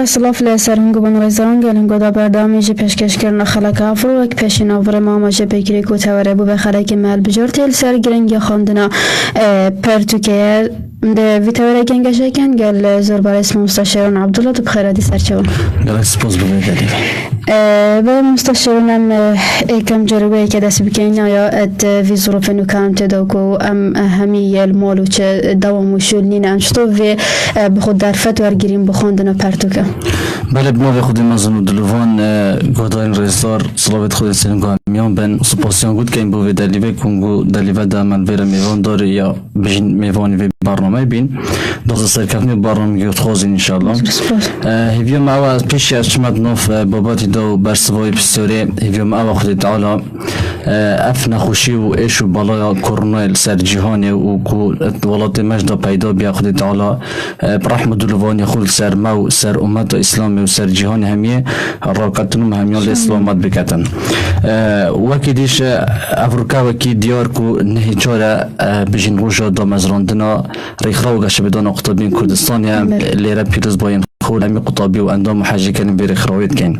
سلاف لسر هنگو بن رزان گل هنگو دا بردامی جی پیشکش کرن خلق افرو وک پیشین آور ماما جی بگیری کو توره بو به خلق مال بجور تیل سر گرنگ خواندنا پرتوکه ده ویتوره گنگشه کن گل زربار اسم مستشاران عبدالله تو بخیر دی سرچون گل سپاس بگیری به مستشارانم کم جربه که دست بکنی یا ات وی ظروف نکام تداکو ام همی المالو چه دوامو شلنین انشتو و بخود در فتوار گیریم بخواندن پرتوکه بله بنابه خود مزنو دلوان گوداین رزدار صلابت خود سلنگو همیان بن سپاسیان گود که این بوی دلیوه کنگو دلیوه دا من ویر میوان داره یا بجین میوانی وی برنامه بین دوست سرکفنی برنامه گیوت خوزین انشاءالله هیویم اول پیشی از چمد نوف باباتی دو برسوای بسیاره هیویم اول خود تعالی اف نخوشی و ایش و بالای کرونا سر جهانی و کو ولات مجد پیدا بیا خود تعالی برحمت دلوانی خود سر مو سر امت اسلامی و سر جهان همیه راکتنم همیان الاسلامات بکتن وکی دیش افریقا وکی دیار کو نهی چاره بجین روژا دا مزراندنا ریخراو گشه بدان اقتابین کردستانی هم لیره پیروز باین خود همی قطابی و اندام حاجی کنیم بیر ریخراویت کن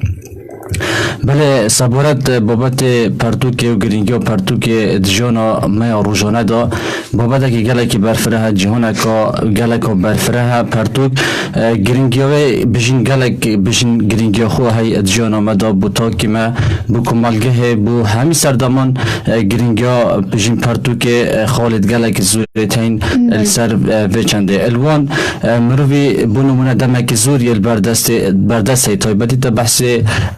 بله سبورت بابت پرتوک و گرینگی و پرتوک دجانا میا روزانه دا بابت که گلکی برفره جهان کا گلک برفره پرتوک گرینگی و بجین گلک بجین گرینگی خو های دجانا مدا بوتا که ما بو کمالگه بو همی سردمان گرینگی بجین پرتوک خالد گلک زورتین سر وچنده الوان مروی بونمونه دمک زوری بردست تایبتی تا بحث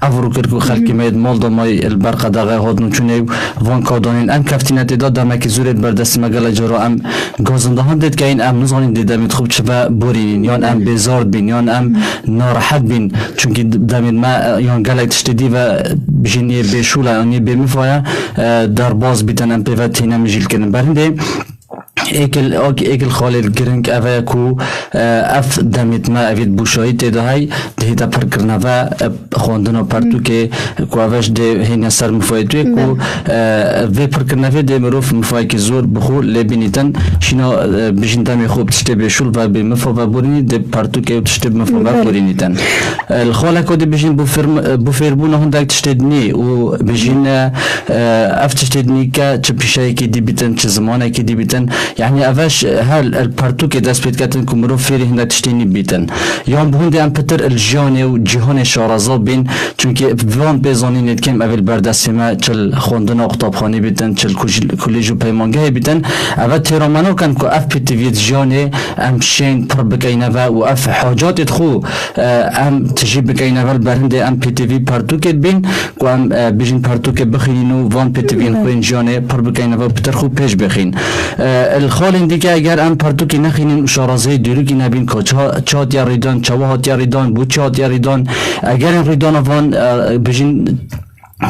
افروکر خلقی مید مال دامای البرق داغه هادنو چونه وان کادانین ام کفتینت داد دامه که زورت بردست مگل جارا ام گازنده ها دید که این ام نزانین دیدمید خوب چه بورین یان ام بیزارد بین یان ام ناراحت بین چونکه دامید ما یان گلک تشتیدی و بجینی بیشوله یعنی بیمیفایه در باز بیتن ام پیوت تینه مجیل کنن برنده ایکل خالد گرنگ اوه کو اف دمیت ما اوید بوشایی تدهی دهیتا پر کرنه و خواندن پرتو که کو اوش ده هین سر مفایدوی کو وی پر کرنه و ده مروف مفای که زور بخور لبینیتن شینا بجین دمی خوب تشته بشول و به مفا و بورینی ده پرتو که تشته مفا و بورینیتن الخاله که ده بجین بوفیربونه هندک تشته دنی و بجین اف تشته دنی که چه پیشایی که دی بیتن چه زمانه که دی بیتن يعني أفاش هال البارتوك داس بيتكاتن كمرو فيري هنا تشتيني بيتن يوم بهندي أم بتر الجاني وجهان شارزا بين چونكي فان بيزانين يتكلم أول بردست ما چل خوندنا اقتاب خاني بيتن چل كوليجو بيمانگه بيتن أفا تيرامانو كان كو أف بي تي في جاني أم شين پر بكينوا و أف حاجات تخو أم تجيب بكينوا البرهندي أم بي تي في بارتوك بين كو أم بيجين بارتوك بخينو فان بي تي في خوين جاني پر بكينوا بتر خو پیش بخين الخال دیگه اگر ام پرتوکی نخینیم شارازه دیروگی نبین که چات یا ریدان چوهات یا ریدان بود چات یا ریدان اگر این ریدان وان بجین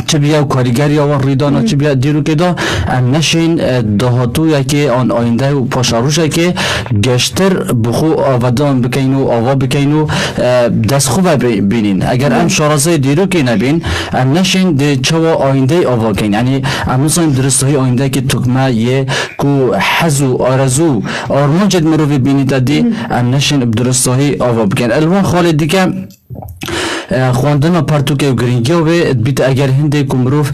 چه بیا کارگر یا ور ریدان چه بیا دیرو که دا ام نشین دهاتو یا که آن آینده و پاشاروشه که گشتر بخو آودان بکین و آوا بکین و دست خوب بینین اگر ام شارازه دیرو که نبین ام نشین ده چوا آینده آوا کن یعنی ام نصایم درسته های آینده که تکمه یه کو حزو آرزو آرمان جد مروی بینی دادی ام نشین بدرسته های آوا بکن الوان خال دیگه خواندن پرتوک و گرینگی و بیت اگر هنده کمروف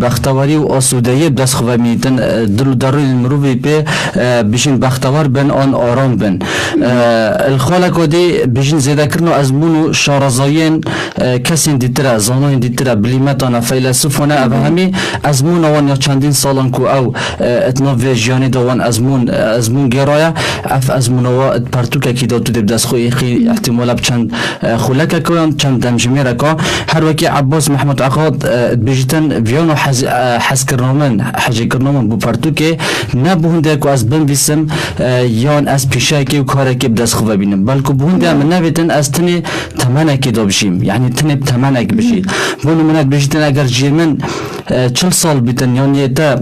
بختواری و آسودهی دست خواه میتن دل دروی مروفی به بشین بختوار بن آن آرام بن الخاله کدی بشین زیده کرنو از مونو شارزاین کسی دیتره زانوین دیتره بلیمتانه فیلسوفانه او همی از مون وان یا چندین سالان کو او اتنا ویجیانی دوان از مون گرایه اف از مونو پرتوک کی داد تو دست خواه خی احتمال چند خلک کوان چند دمجمه رکا هر وکی عباس محمد عقاد بجتن ویانو حس کرنامن حجی کرنامن بو پرتوک نبونده که از بن ویسم یان از پیشه که و کاره که بدست خواه بینم بلکه بونده هم نبیتن از تنی تمنک دابشیم یعنی تنی تمنک بشید بونو منت بجتن اگر جیمن 40 سال بیتن یعنی تا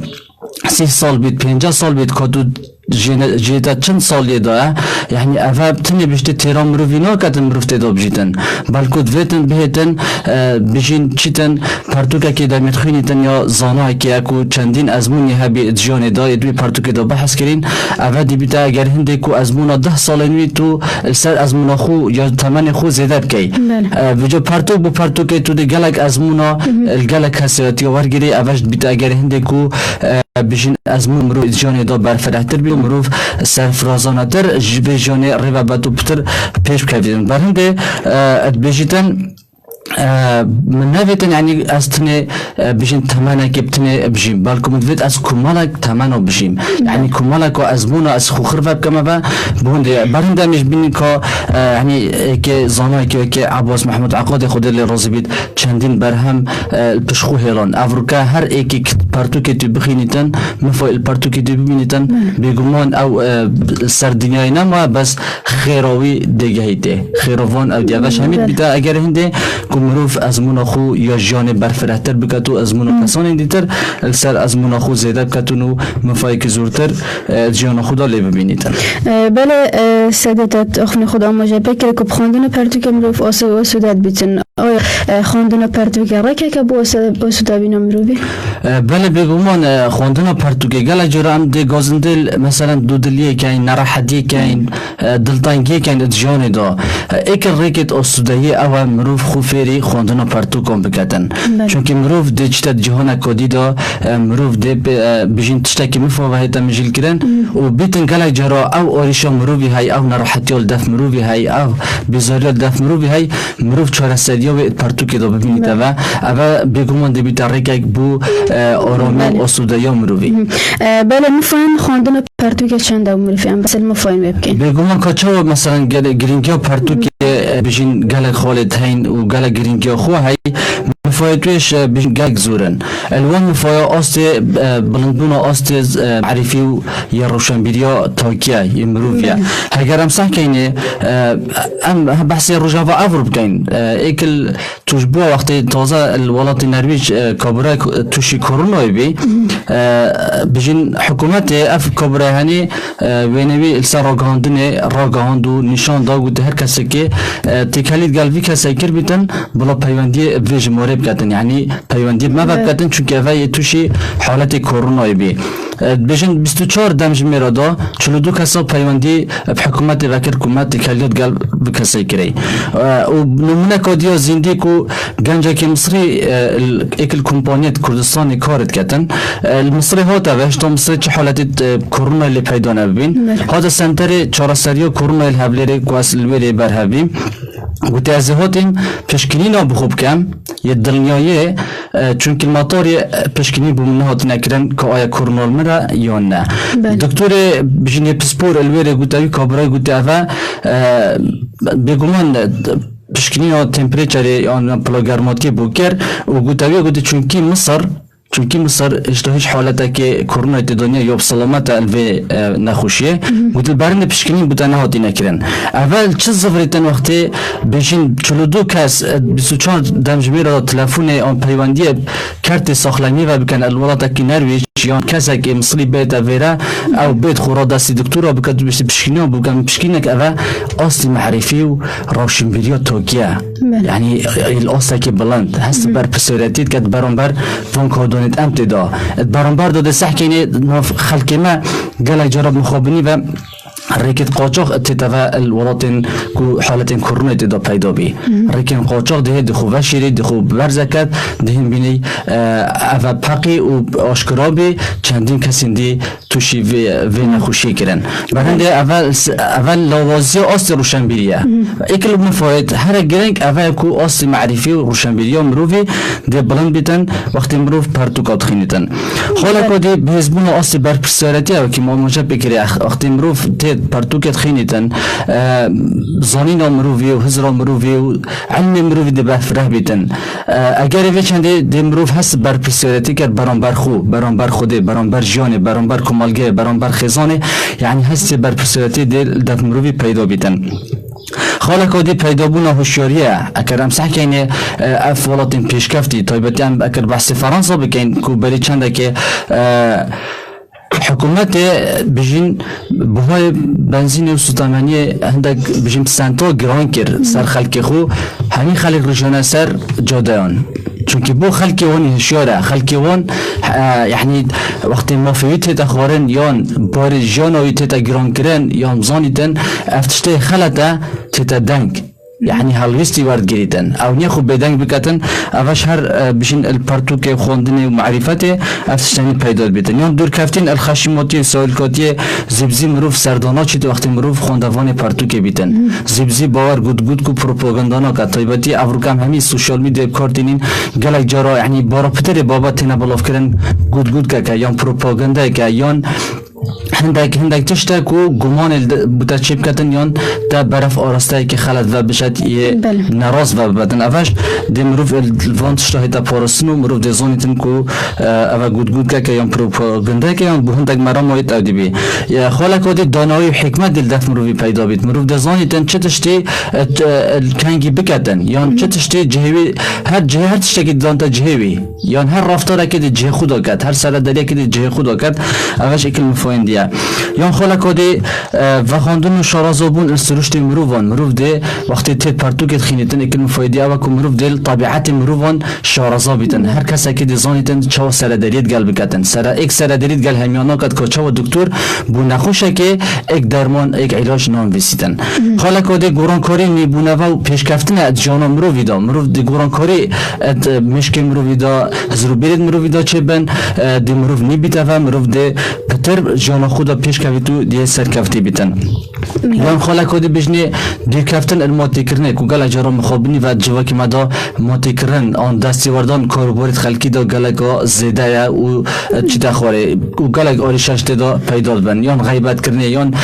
30 سال بیت 50 سال بیت کدو جيتا چند سال دا يعني افا بتني بيشتي تيرا مروفينا كاتن مروفت دا بجيتن بالكود فيتن بهتن بجين چيتن پرتوكا كي دا متخينيتن يا زانا كي اكو چندين ازموني هبي جيان دا يدوي پرتوكا دا بحث كرين افا دي بتا اگر هندي كو ازمونا 10 سالنوي تو سر ازمونا خو يا تمن خو زياده بكي بجو پرتوك بو پرتوكا تو دي گلك ازمونا الگلك هسيتي ورگري افاش بتا اگر هندي كو بجين ازمون مرو جيان دا برفرحتر بي مروف سرفرازانتر جبه جانه ریو باتو پتر پیش بکویدن برهنده بجیتن من نفيتن يعني أستنى بجين تمانا كبتني بجيم بالكم نفيت أس كمالك تمانا بجيم يعني كمالك وأزمونا أس خرفة كما با بهندي برهنده مش بيني كا يعني كي زانا كي عباس محمود عقاد خود اللي رازي بيت چندين برهم بشخو هيلان أفريقيا هر ايكي پرتو كي تبخينيتن مفايل پرتو كي تبينيتن بيگمان أو سردنياي نما بس خيراوي ديگهيته خيروان أو ديگاش هميت بيتا اگر هنده مروف ازمون خو یا جان برفرهتر بکتو ازمون کسان دیتر سر ازمون خو زیاده بکتونو مفایک زورتر جان خدا لی ببینیتن بله سادت اخن خدا مجه بکر که خواندن پرتوک مروف آسودت بیتن آیا خواندن پرتوک رکه که با آسوده بینا مروفی؟ بله بگومان خواندن پرتوک گل جرا هم ده گازندل مثلا دودلیه که این نراحتی که این دلتانگی که این جان دا اکر ریکت آسودهی او مروف خوفیری خواندن پرتوکم بکتن چون که مروف ده چتا جهان کادی دا مروف ده بجین تشتا که مفاوه تا مجل کرن و بیتن گل جرا او آریشا مروفی های او نراحتی دف مروفی های او بیزاری دف مروفی های مروف چهار سدیا و پرتوکی دا ببینید و اول بگومان ده بیت ریک بو آرامی و آسودهی مروفی بله مفاهم خواندن پرتوک چند مروفی هم بس المفاهم ببکن بگومان کچا مثلا گرینگی پرتوک بجین گل خالد هین و گل گرینگی خو های مفایتوش بجین گل زورن الوان مفایا آست بلندبون آست معرفی و یا روشنبیریا تاکیه یا مروفیا اگر هم صح کینه ام بحث روجاوا افر بکن ایکل توشبو وقتی تازه الولات نرویج کابرای توشی کرونا بی بجین حکومت اف کابرای هنی وینوی السر راگاندو نشان دا گوده هر کسی که تکالیت گلوی کسی کر بیتن بلا پیوندی ویج ماره بکتن یعنی پیوندی ما بکتن چون که اوه توشی حالت کرونا بی بجن 24 دمج میرادا 42 کسا پیوندی بحکومت وکر حکومت تکالیت گل بکسی کری و نمونه کادیا زندی کو گنجا که مصری ایکل کمپانیت کردستانی کارت کتن المصری ها تا وشتا مصری چه حالت کرونا اللي پیدا نبین هذا سنتر چارسریو کرونا الهبلری کواس الویلی برهبیم گوتی از هاتیم پشکنینا بخوب کم یه دلنیایه چون که المطاری پشکنی بومنه هات نکرن که آیا کرونا المرا یا نه دکتور بجنی پسپور الویلی گوتاوی کابرای گوتی اوه بگومان پشکنینا تمپریچری یا پلاگرماتی بوکر و گوتاوی گوتی چون که مصر چونکی مصر اشتو هیچ حالتا که کرونا دنیا یا بسلامت الوی نخوشیه گوتل برند پشکنین بوده نهاتی نکرن اول چه زفریتن وقتی بشین 42 کس 24 دمجمیر را تلفون آن پیوندی کرت ساخلمی و بکن الولاتا که نرویج یا کسی که مصری بیت اویره او بیت خورا دستی دکتورا بکن بشتی پشکنی و بکن پشکنک اوه اصلی معرفی و روشنبیری توگیه یعنی الاصل که بلند هست بر پسورتید که برانبر فون امتدا برانبر داده صح کنه خلق ما قال جرب مخابنی و ریکت قاچاق اتتوا الولاتن کو حالتن کرونا اتدا پیدا بی ریکن قاچاق ده دخو وشیری دخو برزکت دهیم بینی اوه پاقی و آشکرابی چندین کسین دی توشی وی نخوشی کرن برهنده اول لوازی آست روشنبیریه ایکل مفاید هر گرنگ اوه کو آست معرفی و روشنبیریه مروفی ده بلند بیتن وقتی مروف پرتوکات خینیتن حالا که دی بهزبون آست برپرسیارتی او که ما مجب بکری وقتی مروف پرتوکت خینیتن زانین مروفی و هزار مروفی و علم مروفی ده بفره بیتن اگر وی چنده ده مروف هست بر پسیارتی کرد برانبر خو برانبر خوده برانبر جانه برانبر کمالگه برانبر خزانه یعنی هست بر پسیارتی ده مروفی پیدا بیتن خاله کودی پیدا بونا هوشیاریه اگر هم صح کنه افولاتین پیشکفتی تایبتی هم اگر بحث فرانسا بکن کو بری چنده که حکومت بجین بهای بنزین و سوتامانی هندک بجیم سنتا گران کرد سر خلق خو همین خلق روشانه سر جادهان چونکه بو خلقی وان هشیاره خلقی وان یعنی وقتی مافیویت تخوارن یان بار جانوی تتا گران کرن یان زانیتن افتشته خلطه تتا دنگ يعني هالويستي وارد جريتن او نيخو بدنگ بكتن اوش هر بشين البارتوك خوندني ومعرفته افتشتاني پیدال بيتن يوم دور كفتين الخشيماتي سوالكاتي زبزي مروف سردانا چيت وقت مروف خوندوان پارتوك بيتن زبزي باور گود کو پروپاگاندانا كتايبتي افروكام همي سوشال ميديا كارتينين گلك جارا يعني بارا پتر بابا تينا بلاف کرن گود كا يان پروپاگاندا كا يان هندك تشتاكو گمان بوتا چیپ کتن یان تا برف آراسته که خلط و بشد یه نراز و بدن اوش دی مروف الوان تشتاهی تا پارستنو مروف دی زانیتن کو اوه گود که یان پروپاگنده که یان بو هندك مرام مایت او دی بی خالک ها دی دانایی و حکمت دل دف مروفی پیدا بید مروف دی زانیتن چه تشتی کنگی بکتن یان چه تشتی جهوی هر تشتی که دانتا جهوی یان هر رفتاره که دی جه خدا کد هر سرداری که دی جه خدا کد اوش اکل مفاین دیا یان خالک دی و خواندن شارازابون استروشت مروفان مروف دی وقتی تید پرتوکت خینیتن اکل مفایدی او که مروف دی طبیعت مروفان شارازابیتن هر کسی که دی زانیتن چاو سرداریت گل بکتن ایک سرداریت گل همیانا کد که چاو دکتر بو نخوشه که ایک درمان ایک علاج نام بسیتن خالک دی گورانکاری نیبونه و پیشکفتن ات جانا مروفی دا مروف دی گورانکاری ات مشکل مروفی دا زروبیرت مروفی دا چه بن دی مروف نیبیتا و مروف دی پتر جانا خدا پیش کفتو دیه سر کفتی بیتن یان خالک دی بجنی دیر کفتن الماتی کرنه که گل اجارا مخابنی و جواکی مدا ماتی کرن آن دستی وردان کاروبارت خلکی دا گلگا زیده یا و چی دخواره و گلگ آریشش دا پیدال بن یان غیبت کرنه یان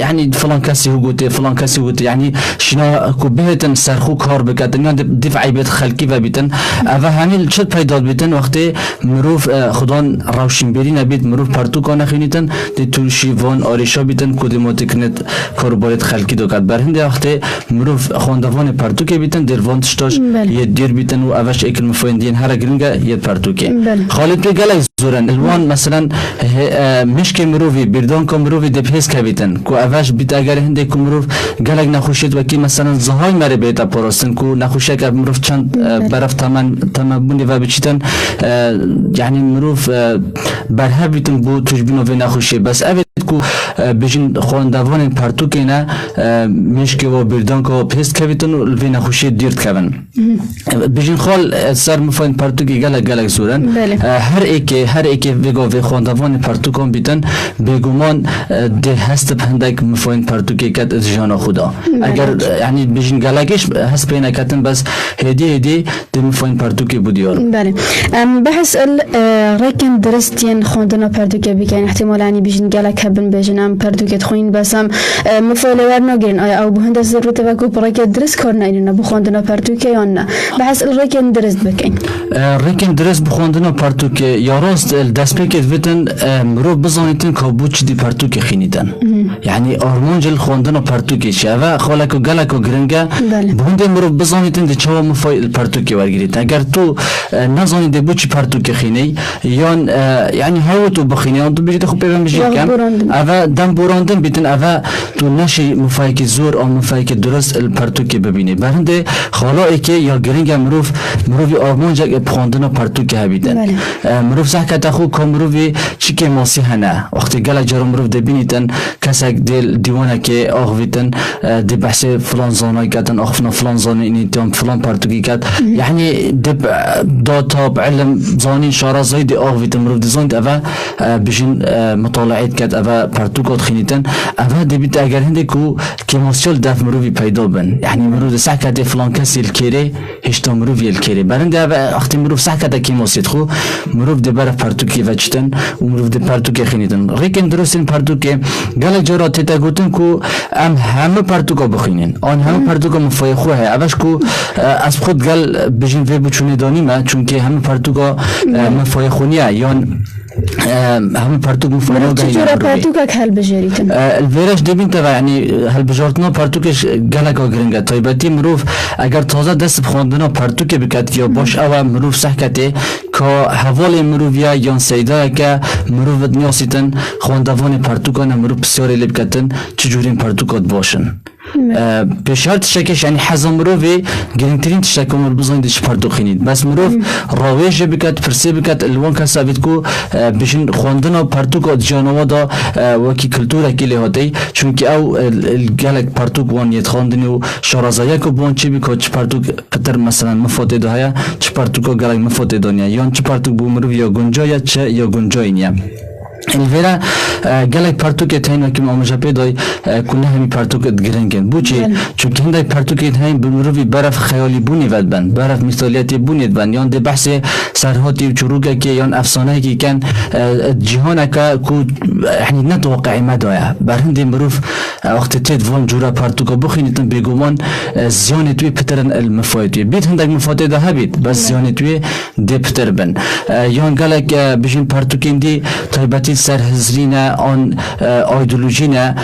یعنی فلان کسی هو گوته فلان کسی هو گوته یعنی شنا که بهتن سرخو کار بکتن یان دفعی بیت خلکی و بیتن و همین چد پیدال بیتن وقتی مروف خدان روشن بری نبید مروف پرتوکا نخینیتن دی توشی وان آریشا بیتن کدی ماتی کنید کاروبارت خلکی دو کد برهنده وقتی مروف خواندوان پرتوکه بیتن در وان تشتاش یه دیر بیتن و اوش اکل مفایندین هر گرنگه یه پرتوکه خالد پی گلک زورن الوان مثلا مشک مروفی بردان که مروفی دپیس که بیتن که اوش بیت اگر هنده که مروف گلک نخوشید وکی مثلا زهای مره بیتا پراستن که نخوشه که مروف چند برف تمام بونی و بچیتن یعنی مروف برها بیتن بو تجبینو و نخوشه بس اوید که بجین خواندوان پرتوکه نه مشک و بردان که پیست که بیتن و نخوشه دیرد کبن بجین خال سر مفاین پرتوکی گلک زورن هر ایک وگا و خواندوان پرتوکان بیتن بگومان ده هست پندک مفاین پرتوکی کت از جان خدا اگر یعنی بجین گلکش هست پینا کتن بس هدی ده مفاین پرتوکی بودیار بله بحث رکن درستین خواندنا پرتوکی بکن احتمال یعنی بجین گلک هبن بجنم پرتوکت خوین بسم مفاله ورنگرین او بهند ضرورت وکو پرک درست کار نایدن بخواندنا پرتوکی یا نه بحث رکن درست بکن رکن درست بخواندنا پرتوکی یا راست دست پیکت ویتن مرو بزانیتن که بود چی دی پرتوکی خینیدن یعنی آرمانجل خواندنا پرتوکی چه و خالک و گلک و گرنگه بهند مرو بزانیتن دی چوا مفایل پرتوکی ورگیرید اگر تو نزانیده بود چی پرتوکی خینی یعنی هاو تو بخینی آن تو بجید خوب پیغم بجید کم اوه دم براندن بیتن اوه تو نشی مفایک زور آن مفایک درست پرتوکی ببینی برنده خالایی که یا گرنگ مروفی آرمانجا بخواندن پرتوکی هبیدن مروف زحکت خو که مروفی چی که ماسی هنه وقتی گلک جارو مروف دبینیتن کسک دیوانه که آخویتن دی بحث فلان زانای کتن آخفنا فلان زانی اینیتان فلان پرتوکی کت یعنی دب داتا بعلم زانی شارازایی دی آخویتن مروف دی زانید اوه بجین مطالعات کت اوه پرتوکات خینیتن اوه دی بیت اگر هنده که ماسیال دف مروفی پیدا بن یعنی مروف زحکت فلان کسی الکیره هشتا مروفی الکیره برنده اوه اختی مروف زحکت که ماسیت خو مروف دی برف پرتوکی وچتن و مروف دی پرتوکی خینیتن ریکن درستین پرتوکی گلک جارا تیتا گوتن که همه پرتوکا بخینین آن همه پرتوکا مفای خواه اوش که از خود گل بجین وی بچونه دانیمه چونکه همه پرتوکا مفای خونیه یان هم پرتوک مفهوم چجورا پرتوک هل بجریتن الویرش دبین تا یعنی هل بجارتنا پرتوکش گلک آگرینگه تایبتی مروف اگر تازه دست بخواندنا پرتوک بکت یا باش او مروف سحکته که حوال مروفیا یا سیدا که مروف نیاسیتن خواندوان پرتوکان مروف بسیاری لبکتن چجورین پرتوکات باشن بشرط شکش یعنی حزم مروفی گرینترین تشکل مروف بزنیدش پرتوخینید بس مروف راویج بکت پرسی بکت الوان کسا بید کو بشین خواندنا پرتوک جانوا دا وکی کلتور اکیلی هاتی چونکه او گلک پرتوک وانیت خواندنی و شارازایی که بوان چی بکا چه پرتوک قطر مثلا مفاته دا هیا چه پرتوکا گلک مفاته دانیا یا چه پرتوک بو مروف یا گنجای چه یا گنجای نیا الویرا گلک پرتوک تاین وکی مامجا پیدای کنه همی پرتوک گرنگن بوچی چونکه هندای پرتوک تاین بمروفی برف خیالی بونی ود بند برف مثالیتی بونید بند یان ده بحث سرهاتی و چروگه که یان افسانه که کن جهان که کو یعنی نتوقعی مدایا برهندی مروف وقت تید وان جورا پرتوک بخینیتن بگومان زیان توی پترن المفایتوی بید هندک مفایت ده هبید بس زیان توی ده پتر بن یان گلک بجین پرتوکین دی تایبتی سرهزرینه آن ایدئولوژینه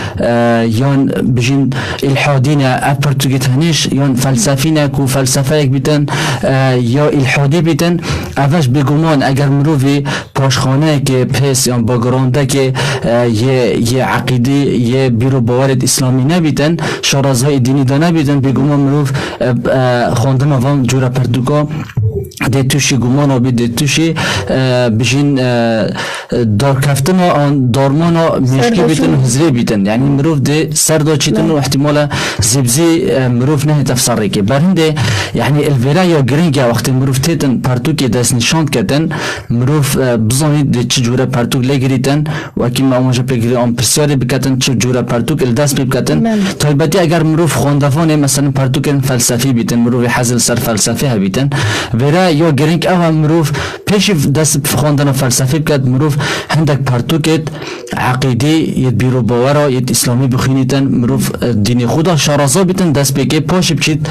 یان بجین الحادینه اپرتوگیت هنیش یان فلسفینه کو فلسفه یک بیتن یا الحادی بیتن اوش بگمان اگر مروفی پاشخانه که پس یا باگرانده که یه عقیده یه بیرو باورد اسلامی نبیتن شارازهای دینی دا نبیتن بگمان مروف خواندن وان جورا پرتوکا ده توشی گمان آبی ده توشی بجین دار کفتن آن دارمان مشکی بیتن و هزری بیتن یعنی مروف ده سر دا چیتن و احتمال زبزی مروف نه تفسری که برهنده یعنی الویرا یا گرینگه وقتی مروف تیتن پرتوک دست نشاند کتن مروف بزانید ده چه جوره پرتوک لگریتن و اکی ما آموزه بگیری آن پرسیاری بکتن چه جوره پرتوک الدست بکتن تایبتی اگر مروف خواندفانه مثلا پرتوک فلسفی بیتن مروف حزل سر فلسفی ها بیتن ویرا یا گرینگ او مروف پیش دست خواندن فلسفی بکت مروف هندک پرتوکت عقیده یه بیرو باورا یه اسلامی بخینیتن مروف دین خدا شارازا بیتن دست بگه پاش بچید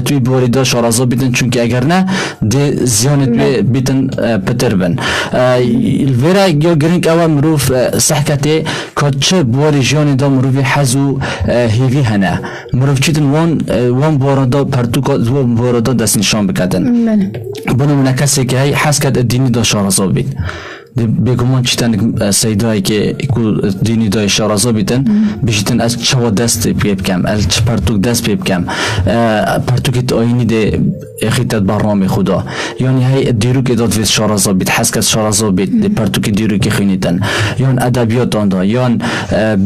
توی بوریدا شارازا بیتن چونکه اگر نه ده زیانت بیتن پتر بن الویرا یا گرینگ او مروف صحکته که چه بوری جانی دا مروف حزو هیوی هنه مروف چیتن وان بوردا پرتوکا وان بوردا دست نشان بکتن بنا من کسی که هی حس کرد دینی دا شارازا بید بگمان چیتن سیدایی که دینی دای شارازا بیتن بشیتن از چوا دست پیب کم از چه پرتوک دست پیب کم پرتوکت آینی ده خیتت برنامه خدا یعنی هی دیروک اداد ویز شارازا بیت حس کرد شارازا بیت ده پرتوک دیروک خینیتن یان ادبیات آن دا یان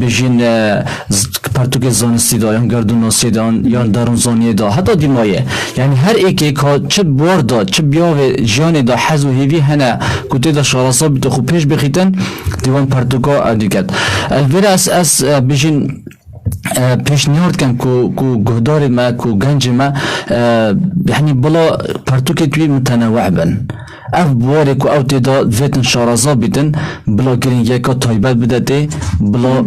بجین پرتوک زانستی دا یان گردوناسی دا یان درونزانی دا حتی دیمایه یعنی هر ایکی که چه بار دا چه بیاوه جان دا حز و هیوی هنه کتی دا شارازا بیت خوب پیش بخیتن دیوان پرتوکا ادیکت الویره از بجین پیشنهاد کن کو گهدار ما کو گنج ما یعنی بلا پرتوک توی متنوع بن اف بواره کو او تدا ویتن شارازا بیتن بلا گرین یکا تایبت بدته بلا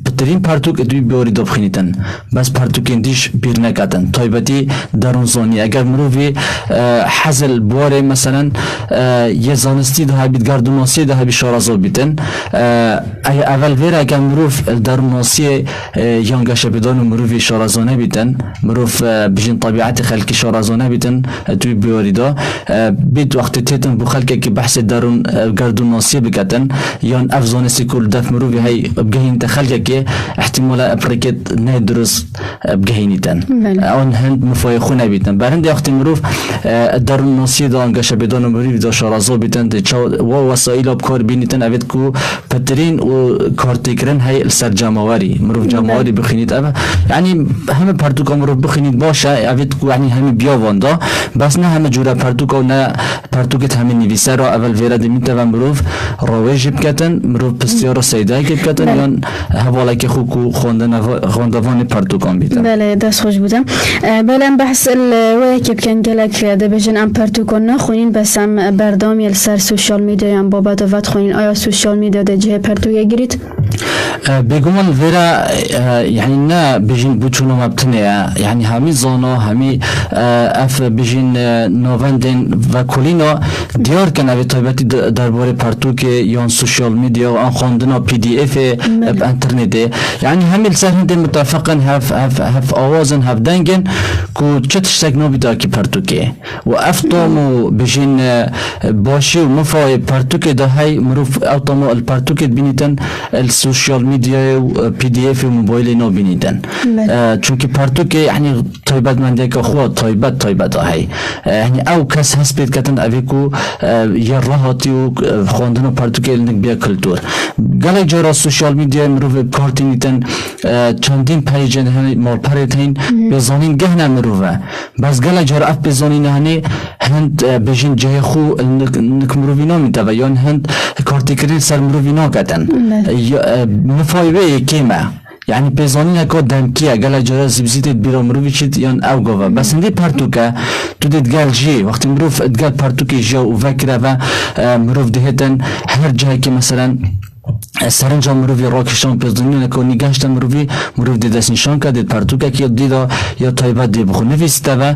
بترین پرتوک ادوی بیاری داب خینیتن بس پرتوک اندیش بیر نکتن تایبتی درونزانی اگر مروفی حزل بواره مثلا یه زانستی ده بیت گردوناسی ده بی شارازا بیتن اول ویر اگر مروف دروناسی یانگاش بدان مروفی شارازانه بیتن مروف بجین طبیعت خلقی شارازانه بیتن ادوی بیاری دا بیت وقت تیتن بو خلقه که بحث درون گردوناسی بکتن یان افزانسی کل دف مروفی هی بگهین تخلقه که احتمال اپرکت نه درست بگهینیتن آن هند مفایخونه بیتن برند وقتی مروف دروناسی دا انگاش بدان مروفی دا شارازا بیتن و وسایل اب کار بینیتن اوید کو پترین و کارتیکرن هی سر جماوری مروف جماوری بخینید یعنی همه پرتوکا مروف بخینید باشه اوید کو یعنی همه بیاواندا بس نه همه جوره پرتوکا و نه پرتوکت همه نویسه را اول ویرد میتوان مروف راویج بکتن مروف پستیار سیدایی که بکتن یا حواله که خوب خواندوان پرتوکان بیتن بله دست خوش بودم بله بحث الوی که بکن گلک دبیجن ام پرتوکان نخونین بس هم بردام یل سر سوشال میدیا هم بابت وقت خونین آیا سوشال میدیا ده جه پرتوکه گیرید؟ بگمان ویرا یعنی نه بجین بچونو مبتنه یعنی همی زانا همی اف بجین نوندن و کلینا دیار کنه به طایبتی درباره پرتوک یا سوشال میدیا و آن خواندن پی دی اف انترنت یعنی همی سرهنده متفقا هف آوازن هف دنگن که چه تشتک نبیده که پرتوکه و افتامو بجین باشی و مفای پرتوک ده های مروف اوتامو الپرتوک بینیدن السوشال میدیا و پی دی اف موبایل نو بینیدن چونکه پرتوک یعنی طایبت من دیگه خود طایبت های یعنی او کس هست بید کتن اویکو یه راحتی و خواندن پرتوک النک بیا کلتور گله جارا سوشال میدیا مروف کارتی نیتن چندین پیجن هنی مال پریت هین بزانین گهنه مروفه بس گله جارا اف بزانین هنی هند بجین جای خو نک مروفینا میتوه یا هند کارتی کردن سر مروفینا کتن مفایبه یکیمه یعنی پیزانی نکات دمکیه گل جرا زبزیت بیرا مروفی چید یا او گوه بس هنده پرتوکه تو دید گل جی وقتی مروف ادگل پرتوکه جا و وکره و مروف دهتن هر جایی که مثلا سرنجام مروفی راکشان پیزانی نکو نگهشتن مروف دیدست نشان که دید پرتوکه که دیدا یا طایبت دی بخون نویسته و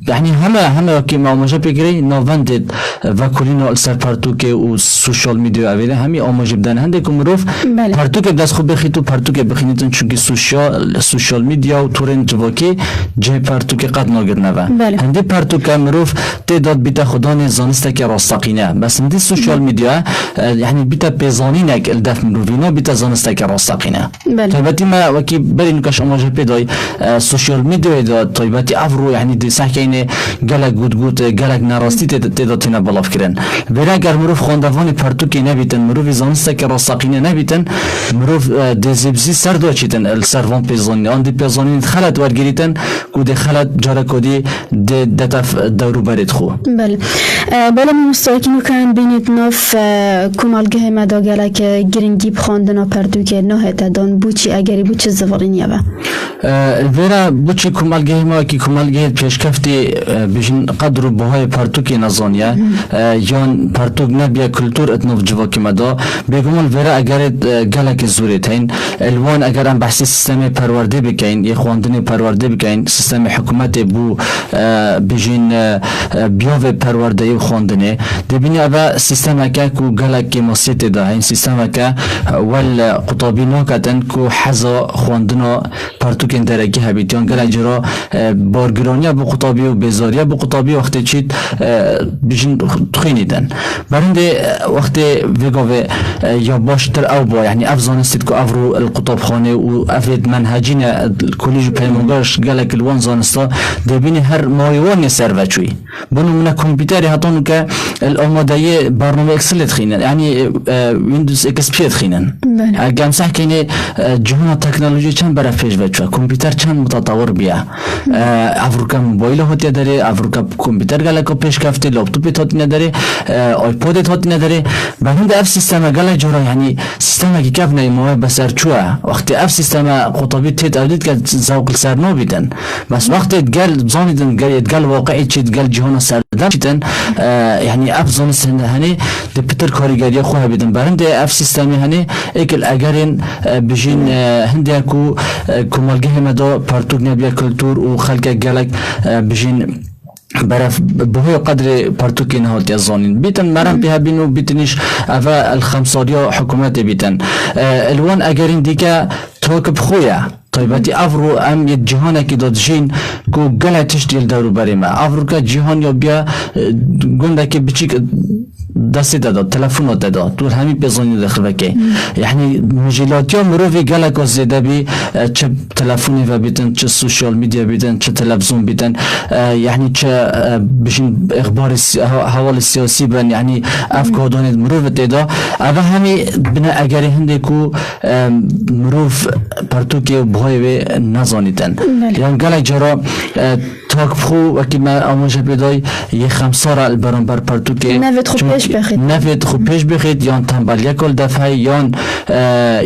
یعنی همه که آماجه بگیری ناوند و کلینا السر پرتوک و سوشال میدیا اویده همی آماجه بدن هنده که مروف پرتوک دست خوب بخی تو پرتوک بخینیتون چونکه سوشال میدیا و تورن جواکی جه پرتوک قد ناگر نوه هنده پرتوک مروف تعداد بیتا خدا نزانسته که راستقینه بس هنده سوشال میدیا یعنی بیتا پیزانینک الدف مروفینا بیتا زانسته که راستقینه طایبتی ما وکی بری نکش آماجه پیدای سوشال میدیا دا طایبتی افرو یعنی دی صح اینه گلک گود گلک نراستی تعداد تینا بلاف کرن ولی اگر مروف خواندوان پرتوکی نبیتن مروف زانسته که راستقینه نبیتن مروف دزبزی سر دو چیتن السروان پیزانی آن دی پیزانی خلط ورگیریتن کود خلط جارا کودی دتف دورو برید خو بله مستاکینو کن بینید ناف کمالگه مدا گلک گرینگی بخواندنا پرتوکی نه تدان بوچی اگری بوچی زوالینیه با ویرا بوچی کمالگه ما کی کمالگه پیشکفتی بیشن قدر و بهای پرتوکی نزانیه یان پرتوک نبیه کلتور اتنوف جواکی مدا بگمال ویرا اگر گلک زوری تین الوان اگر هم بحثی سیستم پرورده بکین یه خواندن پرورده بکین سیستم حکومت بو بیشن بیاوه پرورده و خواندنه دبینی اوه سیستم که کو گلک مسیط ده این سیستم که ول قطابی ناکتن کو حزا خواندنا پرتوک درگی هبیتیان گلک جرا بارگرانیه بو قطابی و بیزاریه بو قطابی وقتی چید بیشن تخینیدن برنده وقتی ویگاوه یا باشتر او با یعنی افزانستید که افرو القطاب خانه و افید منهجین کلیج پیمونگاش گلک الوان زانستا دبینی هر مایوانی سروچوی بنو من کمپیوتری هاتونو که الامادهی برنامه اکسل تخینن یعنی ویندوز اکس پی تخینن اگه امسح کنه جهان تکنولوژی چند برای پیش وچوه کمپیوتر چند متطور بیا افروکا موبایل هاتی داره افروکا کمپیوتر گلکا پیش کفته لپتوپ هاتی نداره آیپاد هاتی نداره بعد اف سیستم گلک جورا یعنی سیستم که کف نیمه بسر چوه وقتی اف سیستم قطبی تید اولید که ذوق سر نبیدن بس وقتی گل زانیدن گل واقعی چید گل جهان سردم چیدن یعنی اف زان سند هنی دپتر کارگری خواه بیدن برنده اف سیستمی هنی اکل اگرین بجین هنده کو کمالگه مدا پرتوک نبیه کلتور و خلق گلک بجین برف بهوی قدر پرتوکی نهاد یزانین بیتن مرم بها بینو بیتنیش اوه الخمساریا حکومت بیتن الوان اگرین دیگه توکب خویه طيباتي افرو ام يجهانا كي داد جين كو غلا تشتيل دارو بريما افرو كا جهان يا بيا گوندا كي بچيك دستی داد تلفن داد تو همین بزنی داخل بکی یعنی مجلات یا مروی گلک زده بی چه تلفنی و بیتن چه سوشال میدیا بیتن چه تلفزیون بیتن یعنی چه بشین اخبار حوال سیاسی بن یعنی افکاران مروی تدا اما همی بنا اگر هندی کو مروف پرتوکی بهای نزانیدن یعنی گلک جرا تاکفو وکی ما آموزش بدای یه خمسار البرانبر پرتوکی نفت خوب پیش بخید یان تنبالی کل دفعه یان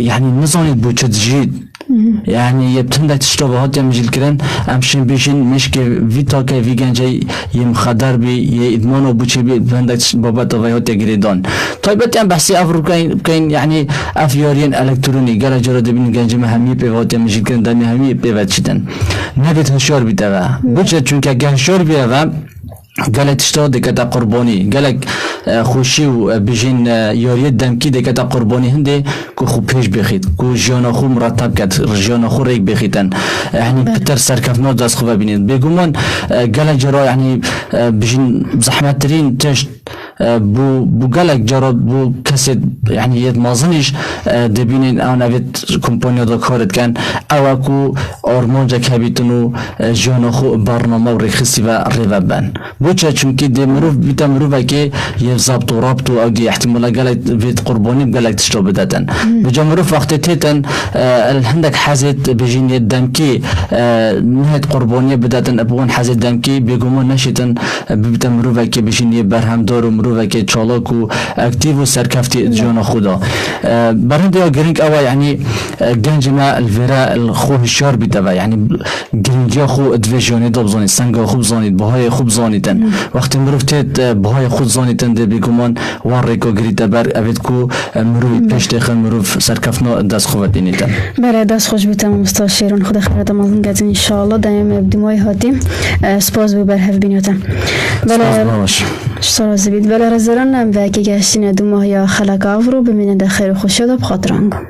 یعنی نزانید بو چه جید يعني يبتندك تشتبهات يا مجيل كرن امشين بيشين مش كفيتا كفي جنجي يمخدر بي يدمان وبوشي بي بتندك بابات وفيهات يجريدان طيب بتيان بحسي افرو كاين يعني افيارين الكتروني قال جراد بين جنجي مهمي بيفات يا مجيل كرن دامي همي بيفات شدن نبيت هشار بيتوا بوشة چونك اگه هشار بيوا قالك تشتغل دكتا قرباني قالك خوشي وبيجين ياريت دمكي دكتا قرباني هندي كو خو بيش بخيت كو جانا خو مرتب كات جانا خو ريك بخيتن يعني بتر سركفنا داس خو ببينين بيقومون قالك جرا يعني بيجين زحمت ترين تشت بو قالك جرا بو كسد يعني يد مازنش دبينين انا بيت كومبانيا دا كارت كان او اكو ارمانجا كبيتنو جانا خو برنامه ورخصي و ريبان بوچه چونکی دی مروف بیت مروفه که یه ضبط و ربط و اگه احتمالا گلک وید قربانی گلک تشتو بدتن بجا مروف وقتی تیتن هندک حزت بجین یه دمکی نهت قربانی بدتن ابوان حزت دمکی بگومان نشیتن بیت مروفه که بجین یه برهمدار و مروفه که چالاک و اکتیو و سرکفتی جان خدا برند یا گرینگ اوا یعنی گنج ما الفرا الخوه شار بیتوا یعنی گرینگی خو ادویجانی داب زانید سنگ خوب زانید بهای خوب زانید وقتی مروف تید بهای خود زانیتن ده بگومان وارکو گریتا بر اوید کو مروف پشت خن مروف سرکفنا دست خوبت دینیتن برای دست خوش بیتم مستاش شیرون خدا خیرات مازن گزین انشاءالله دایم ابدیمای هاتیم سپاس بو بر هف بینیتن سپاس بید بله رزران نم و اگه گشتین دو ماه یا خلق آورو بمینه ده خیر و خوشی دا بخاطرانگم